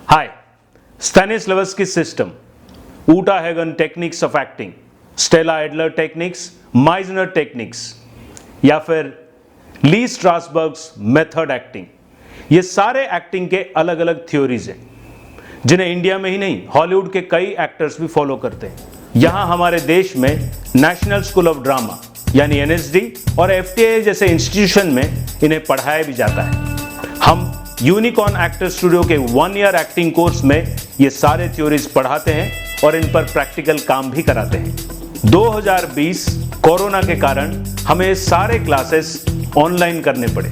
Hi, Stanislavsky system, Uta Hagen techniques of acting, Stella Adler techniques, Meisner techniques या फिर ली स्ट्रासबर्ग्स method acting, ये सारे acting के अलग अलग थ्योरीज हैं जिन्हें इंडिया में ही नहीं हॉलीवुड के कई एक्टर्स भी फॉलो करते हैं। यहाँ हमारे देश में नेशनल स्कूल ऑफ ड्रामा यानी NSD और FTA जैसे इंस्टीट्यूशन में इन्हें पढ़ाया भी जाता है। हम यूनिकॉर्न एक्टर स्टूडियो के 1 ईयर एक्टिंग कोर्स में ये सारे थ्योरीज पढ़ाते हैं और इन पर प्रैक्टिकल काम भी कराते हैं। 2020 कोरोना के कारण हमें सारे क्लासेस ऑनलाइन करने पड़े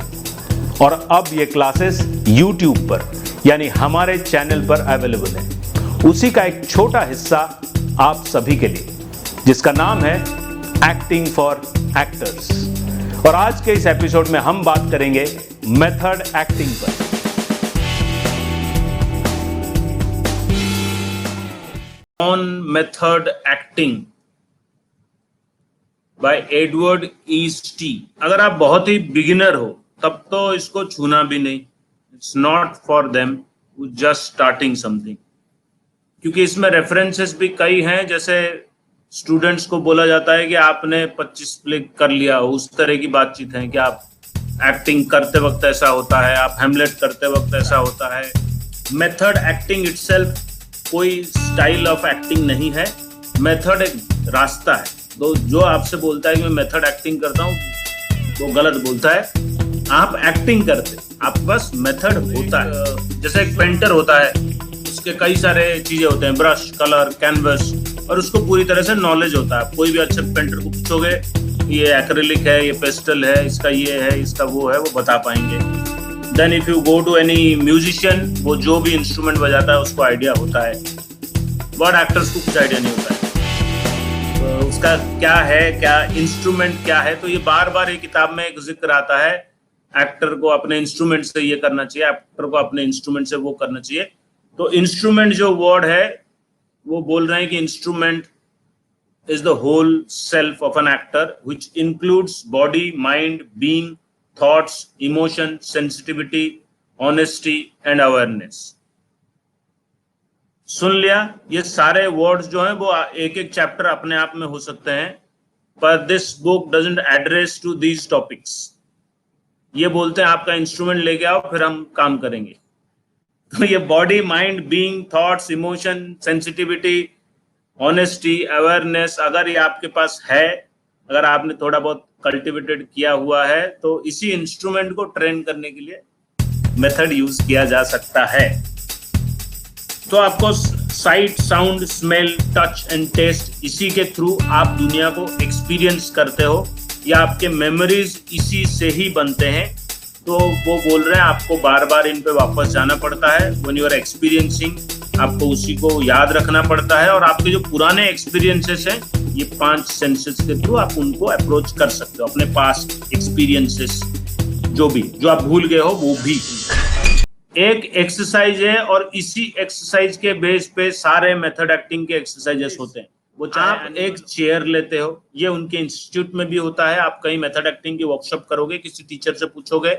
और अब ये क्लासेस YouTube पर यानी हमारे चैनल पर अवेलेबल है। उसी का एक छोटा हिस्सा आप सभी के लिए जिसका नाम है एक्टिंग फॉर एक्टर्स। और आज के इस एपिसोड में हम बात करेंगे मेथड एक्टिंग पर। On method acting by Edward Easty. अगर आप बहुत ही बिगिनर हो तब तो इसको छूना भी नहीं। It's not for them just starting something, क्योंकि इसमें रेफरेंसेस भी कई हैं। जैसे स्टूडेंट्स को बोला जाता है कि आपने 25 प्ले कर लिया, उस तरह की बातचीत है कि आप एक्टिंग करते वक्त ऐसा होता है, आप हेमलेट करते वक्त ऐसा होता है। मेथड एक्टिंग इटसेल्फ कोई स्टाइल ऑफ एक्टिंग नहीं है। मेथड एक रास्ता है। तो जो आपसे बोलता है कि मैं मेथड एक्टिंग करता हूँ वो गलत बोलता है। आप एक्टिंग करते, आपके पास मेथड होता है। जैसे एक पेंटर होता है, उसके कई सारे चीजें होते हैं, ब्रश, कलर, कैनवस, और उसको पूरी तरह से नॉलेज होता है। कोई भी अच्छे पेंटर को पूछोगे ये एक्रिलिक है, ये पेस्टल है, इसका ये है, इसका वो है, वो बता पाएंगे। Then if you go to any musician, वो जो भी इंस्ट्रूमेंट बजाता है उसको आइडिया होता है। बट एक्टर्स को कुछ आइडिया नहीं होता है तो उसका क्या है, क्या इंस्ट्रूमेंट क्या है। तो ये बार बार ये किताब में एक जिक्र आता है, एक्टर को अपने इंस्ट्रूमेंट से ये करना चाहिए, एक्टर को अपने इंस्ट्रूमेंट से वो करना चाहिए। तो इंस्ट्रूमेंट जो वर्ड है वो बोल रहे हैं कि instrument is the whole self of an actor, which includes body, mind, being, thoughts, emotion, sensitivity, honesty and awareness. सुन लिया? ये सारे वर्ड्स जो हैं वो एक एक चैप्टर अपने आप में हो सकते हैं, पर this book doesn't address to these topics. ये बोलते हैं आपका इंस्ट्रूमेंट लेके आओ फिर हम काम करेंगे। तो ये body, mind, being, thoughts, emotion, sensitivity, honesty, awareness अगर ये आपके पास है, अगर आपने थोड़ा बहुत कल्टिवेटेड किया हुआ है, तो इसी इंस्ट्रूमेंट को ट्रेन करने के लिए मेथड यूज किया जा सकता है। तो आपको sight, sound, smell, touch and taste, इसी के थ्रू आप दुनिया को एक्सपीरियंस करते हो या आपके मेमोरीज इसी से ही बनते हैं। तो वो बोल रहे हैं आपको बार बार इन पे वापस जाना पड़ता है। व्हेन यू आर एक्सपीरियंसिंग, आपको उसी को याद रखना पड़ता है और आपके जो पुराने एक्सपीरियंसेस हैं, ये 5 सेंसेस के थ्रू आप उनको अप्रोच कर सकते हो। अपने पास्ट एक्सपीरियंसेस जो आप भूल गए हो वो भी एक एक्सरसाइज है और इसी एक्सरसाइज के बेस पे सारे मेथड एक्टिंग के एक्सरसाइजेस होते हैं। वो आप एक चेयर लेते हो, ये उनके इंस्टीट्यूट में भी होता है। आप कहीं मेथड एक्टिंग की वर्कशॉप करोगे, किसी टीचर से पूछोगे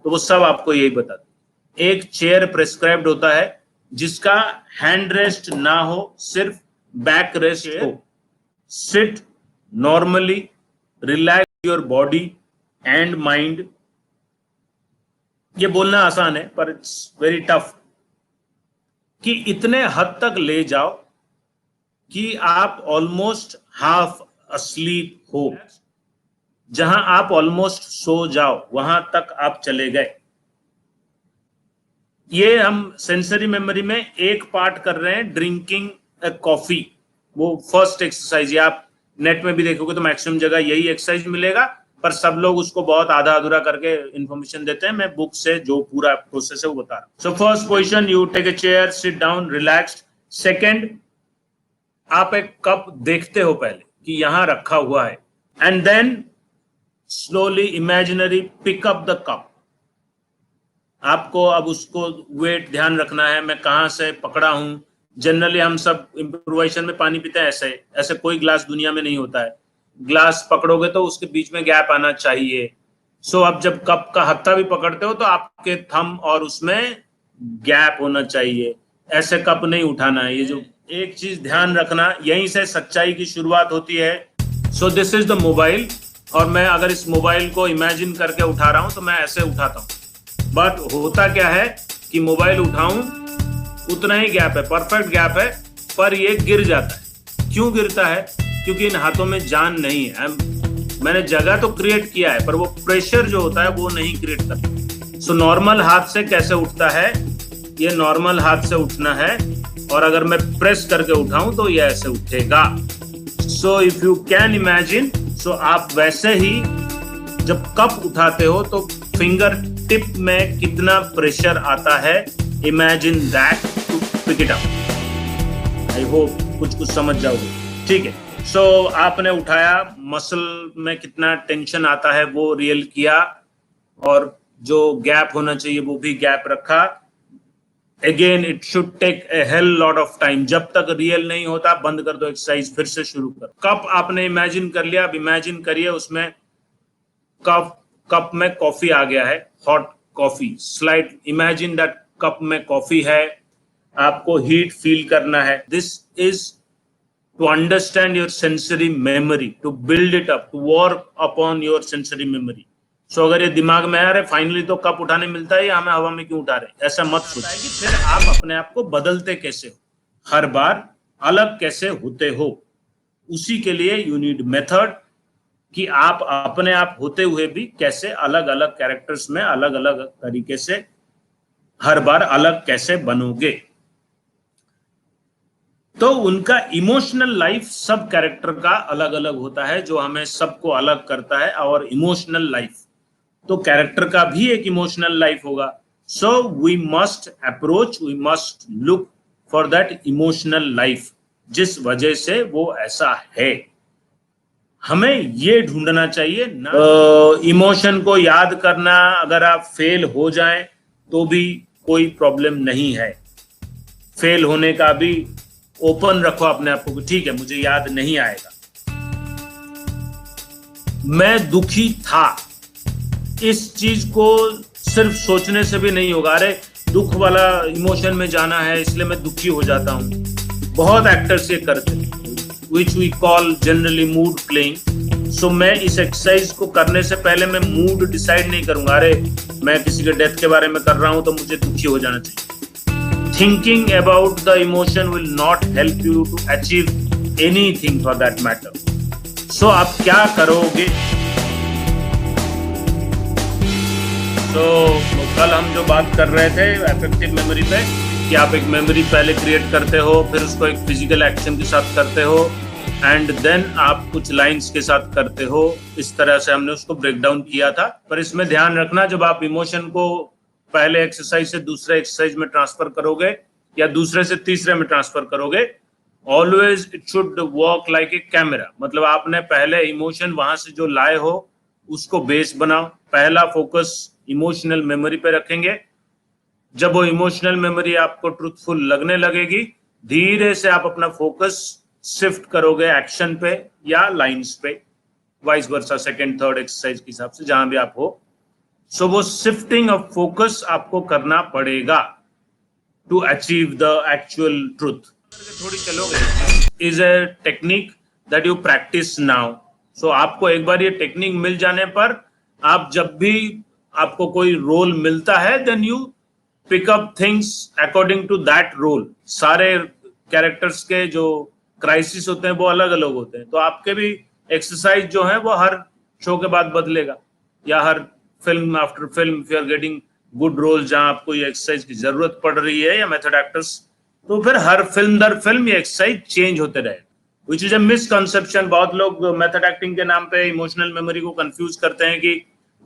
तो वो सब आपको यही बताते। एक चेयर प्रेस्क्राइब्ड होता है जिसका हैंड रेस्ट ना हो, सिर्फ बैक रेस्ट हो। Sit normally, relax your body and mind. ये बोलना आसान है पर इट्स वेरी टफ कि इतने हद तक ले जाओ कि आप ऑलमोस्ट हाफ अस्लीप हो। जहां आप ऑलमोस्ट सो जाओ वहां तक आप चले गए। ये हम सेंसरी मेमोरी में एक पार्ट कर रहे हैं, ड्रिंकिंग अ कॉफी। वो फर्स्ट एक्सरसाइज, आप नेट में भी देखोगे तो मैक्सिमम जगह यही एक्सरसाइज मिलेगा, पर सब लोग उसको बहुत आधा अधूरा करके इंफॉर्मेशन देते हैं। मैं बुक से जो पूरा प्रोसेस है वो बता रहा हूं। So first position, you take a chair, sit down, relaxed. Second, आप एक कप देखते हो पहले कि यहां रखा हुआ है, and then slowly imaginary pick up the cup. आपको अब उसको वेट ध्यान रखना है, मैं कहां से पकड़ा हूं। जनरली हम सब इम्प्रोवाइजेशन में पानी पीते हैं, ऐसे कोई ग्लास दुनिया में नहीं होता है। ग्लास पकड़ोगे तो उसके बीच में गैप आना चाहिए। सो अब जब कप का हत्था भी पकड़ते हो तो आपके थंब और उसमें गैप होना चाहिए। ऐसे कप नहीं उठाना है। ये जो एक चीज ध्यान रखना, यहीं से सच्चाई की शुरुआत होती है। So this is the mobile, और मैं अगर इस मोबाइल को इमेजिन करके उठा रहा हूं तो मैं ऐसे उठाता हूं, बट होता क्या है कि मोबाइल उठाऊं उतना ही गैप है, परफेक्ट गैप है, पर ये गिर जाता है। क्यों गिरता है? क्योंकि इन हाथों में जान नहीं है। मैंने जगह तो क्रिएट किया है, पर वो प्रेशर जो होता है वो नहीं क्रिएट करता। सो नॉर्मल हाथ से कैसे उठता है? ये नॉर्मल हाथ से उठना है, और अगर मैं प्रेस करके उठाऊं तो ये ऐसे उठेगा। So if you can imagine, so आप वैसे ही जब कप उठाते हो तो फिंगर टिप में कितना प्रेशर आता है, imagine that to pick it up. I hope कुछ समझ जाओगे, ठीक है। सो आपने उठाया, मसल में कितना टेंशन आता है वो रियल किया, और जो गैप होना चाहिए वो भी गैप रखा। Again it should take a hell lot of time. जब तक रियल नहीं होता बंद कर दो एक्सरसाइज, फिर से शुरू करो। कप आपने इमेजिन कर लिया, अब इमेजिन करिए उसमें कप में कॉफी आ गया है, hot coffee. Slide imagine that cup में कॉफी है, आपको हीट फील करना है। This is to understand your sensory memory, to build it up, to work upon your sensory memory. So अगर ये दिमाग में आ रहा है फाइनली तो कप उठाने मिलता है या हमें हवा में क्यों उठा रहे, ऐसा मत सोचिए। फिर आप अपने आप को बदलते कैसे हो, हर बार अलग कैसे होते हो, उसी के लिए यू नीड मेथड, कि आप अपने आप होते हुए भी कैसे अलग अलग कैरेक्टर्स में अलग अलग तरीके से हर बार अलग कैसे बनोगे। तो उनका इमोशनल लाइफ सब कैरेक्टर का अलग अलग होता है, जो हमें सबको अलग करता है। और इमोशनल लाइफ तो कैरेक्टर का भी एक इमोशनल लाइफ होगा। So we must approach, we must look for that emotional life, जिस वजह से वो ऐसा है। हमें ये ढूंढना चाहिए ना। इमोशन को याद करना, अगर आप फेल हो जाएं तो भी कोई प्रॉब्लम नहीं है। फेल होने का भी ओपन रखो अपने आप को, ठीक है मुझे याद नहीं आएगा, मैं दुखी था। इस चीज को सिर्फ सोचने से भी नहीं होगा। अरे दुख वाला इमोशन में जाना है इसलिए मैं दुखी हो जाता हूं। बहुत एक्टर्स ये करते हैं, which we call generally mood playing. So मैं इस एक्सरसाइज को करने से पहले मैं मूड डिसाइड नहीं करूंगा, अरे मैं किसी के डेथ के बारे में कर रहा हूं तो मुझे दुखी हो जाना चाहिए। Thinking about the emotion will not help you to achieve anything for that matter. So आप क्या करोगे? So कल हम जो बात कर रहे थे अफेक्टिव मेमोरी पे, कि आप एक मेमोरी पहले क्रिएट करते हो, फिर उसको एक फिजिकल एक्शन के साथ करते हो, एंड देन आप कुछ लाइंस के साथ करते हो। इस तरह से हमने उसको ब्रेक डाउन किया था। पर इसमें ध्यान रखना, जब आप इमोशन को पहले एक्सरसाइज से दूसरे एक्सरसाइज में ट्रांसफर करोगे या दूसरे से तीसरे में ट्रांसफर करोगे, always it should work like a camera. मतलब आपने पहले इमोशन वहां से जो लाए हो उसको बेस बनाओ। पहला फोकस इमोशनल मेमोरी पे रखेंगे। जब वो इमोशनल मेमोरी आपको ट्रूथफुल लगने लगेगी, धीरे से आप अपना फोकस शिफ्ट करोगे एक्शन पे या लाइंस पे, vice versa, second third exercise के हिसाब से जहां भी आप हो। सो वो शिफ्टिंग ऑफ फोकस आपको करना पड़ेगा to achieve the actual truth. थोड़ी चलोगे is a technique that you practice now. So आपको एक बार ये टेक्निक मिल जाने पर, आप जब भी आपको कोई रोल मिलता है, then you pick up things according to that role. सारे कैरेक्टर्स के जो क्राइसिस होते हैं वो अलग अलग होते हैं, तो आपके भी एक्सरसाइज जो है वो हर शो के बाद बदलेगा, या हर film after film if you are getting good role जहां आपको ये एक्सरसाइज की जरूरत पड़ रही है, या मेथड एक्टर्स, तो फिर हर फिल्म दर फिल्म ये एक्सरसाइज चेंज होते रहे, विच इज अ मिसकंसेप्शन। बहुत लोग मेथड एक्टिंग के नाम पे इमोशनल मेमोरी को कंफ्यूज करते हैं कि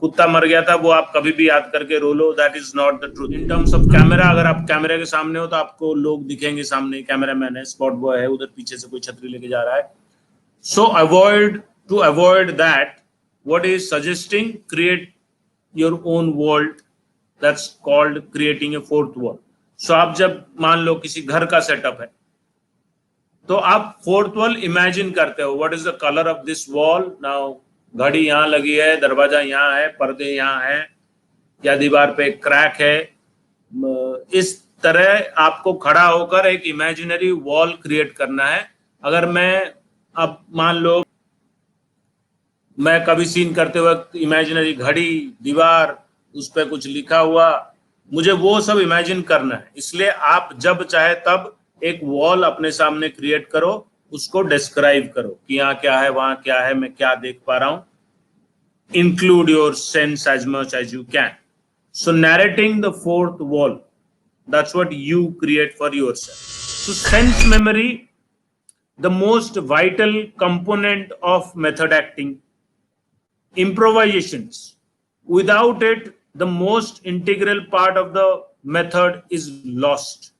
कुत्ता मर गया था वो आप कभी भी याद करके रो लो। That is not the truth. In terms of camera, अगर आप कैमरे के सामने हो तो आपको लोग दिखेंगे, सामने कैमरामैन है, स्पॉट बॉय है, उधर पीछे से कोई छतरी लेके जा रहा है। सो avoid that, what is suggesting, create your own world, that's called creating a fourth wall. So आप जब मान लो किसी घर का सेटअप है तो आप फोर्थ वॉल इमेजिन करते हो, what is the colour of this wall now. घड़ी यहाँ लगी है, दरवाजा यहाँ है, पर्दे यहाँ है, या दीवार पे एक क्रैक है। इस तरह आपको खड़ा होकर एक इमेजिनरी वॉल क्रिएट करना है। अगर मैं अब मान लो मैं कभी सीन करते वक्त इमेजिनरी घड़ी, दीवार, उस पर कुछ लिखा हुआ, मुझे वो सब इमेजिन करना है। इसलिए आप जब चाहे तब एक वॉल अपने सामने क्रिएट करो, उसको डिस्क्राइब करो कि यहाँ क्या है, वहां क्या है, मैं क्या देख पा रहा हूं। Include your sense as much as you can. So narrating the fourth wall, that's what you create for yourself. So sense memory, the most vital component of method acting. Improvisations, without it, the most integral part of the method is lost.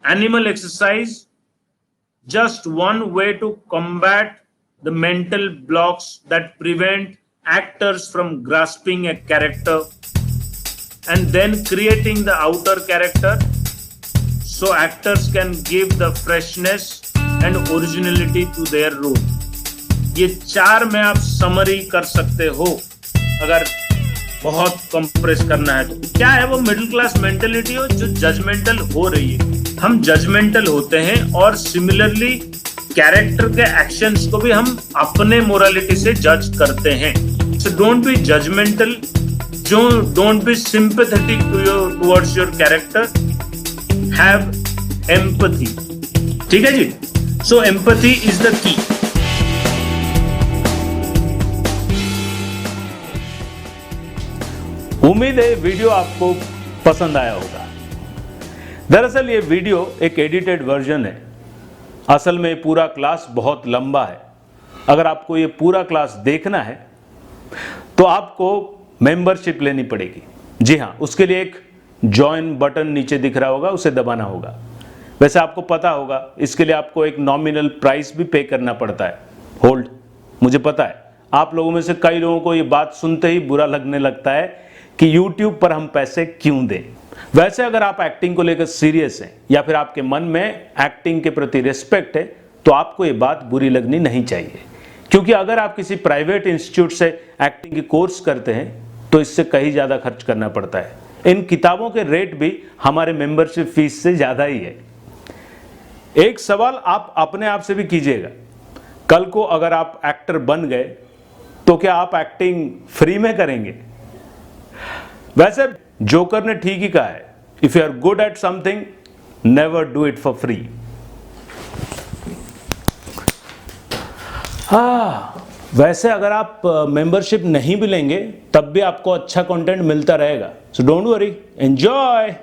Animal exercise, just one way to combat the mental blocks that prevent actors from grasping a character and then creating the outer character so actors can give the freshness and originality to their role. ये 4 में आप summary कर सकते हो अगर बहुत compress करना है तो। क्या है वो मिडिल क्लास मेंटेलिटी हो जो जजमेंटल हो रही है। हम जजमेंटल होते हैं और सिमिलरली कैरेक्टर के एक्शंस को भी हम अपने मोरालिटी से जज करते हैं। So don't be judgemental, don't be sympathetic towards your character, have empathy. ठीक है जी। So empathy is the key. उम्मीद है वीडियो आपको पसंद आया होगा। दरअसल ये वीडियो एक एडिटेड वर्जन है। असल में पूरा क्लास बहुत लंबा है। अगर आपको ये पूरा क्लास देखना है तो आपको मेंबरशिप लेनी पड़ेगी। जी हाँ, उसके लिए एक जॉइन बटन नीचे दिख रहा होगा, उसे दबाना होगा। वैसे आपको पता होगा इसके लिए आपको एक नॉमिनल प्राइस भी पे करना पड़ता है। होल्ड, मुझे पता है आप लोगों में से कई लोगों को ये बात सुनते ही बुरा लगने लगता है कि YouTube पर हम पैसे क्यों दें। वैसे अगर आप एक्टिंग को लेकर सीरियस हैं या फिर आपके मन में एक्टिंग के प्रति रिस्पेक्ट है तो आपको ये बात बुरी लगनी नहीं चाहिए, क्योंकि अगर आप किसी प्राइवेट इंस्टीट्यूट से एक्टिंग की कोर्स करते हैं तो इससे कहीं ज़्यादा खर्च करना पड़ता है। इन किताबों के रेट भी हमारे मेंबरशिप फीस से ज़्यादा ही है। एक सवाल आप अपने आप से भी कीजिएगा, कल को अगर आप एक्टर बन गए तो क्या आप एक्टिंग फ्री में करेंगे? वैसे जोकर ने ठीक ही कहा है, if you are good at something never do it for free. वैसे अगर आप मेंबरशिप नहीं भी लेंगे तब भी आपको अच्छा कंटेंट मिलता रहेगा। So don't worry, enjoy.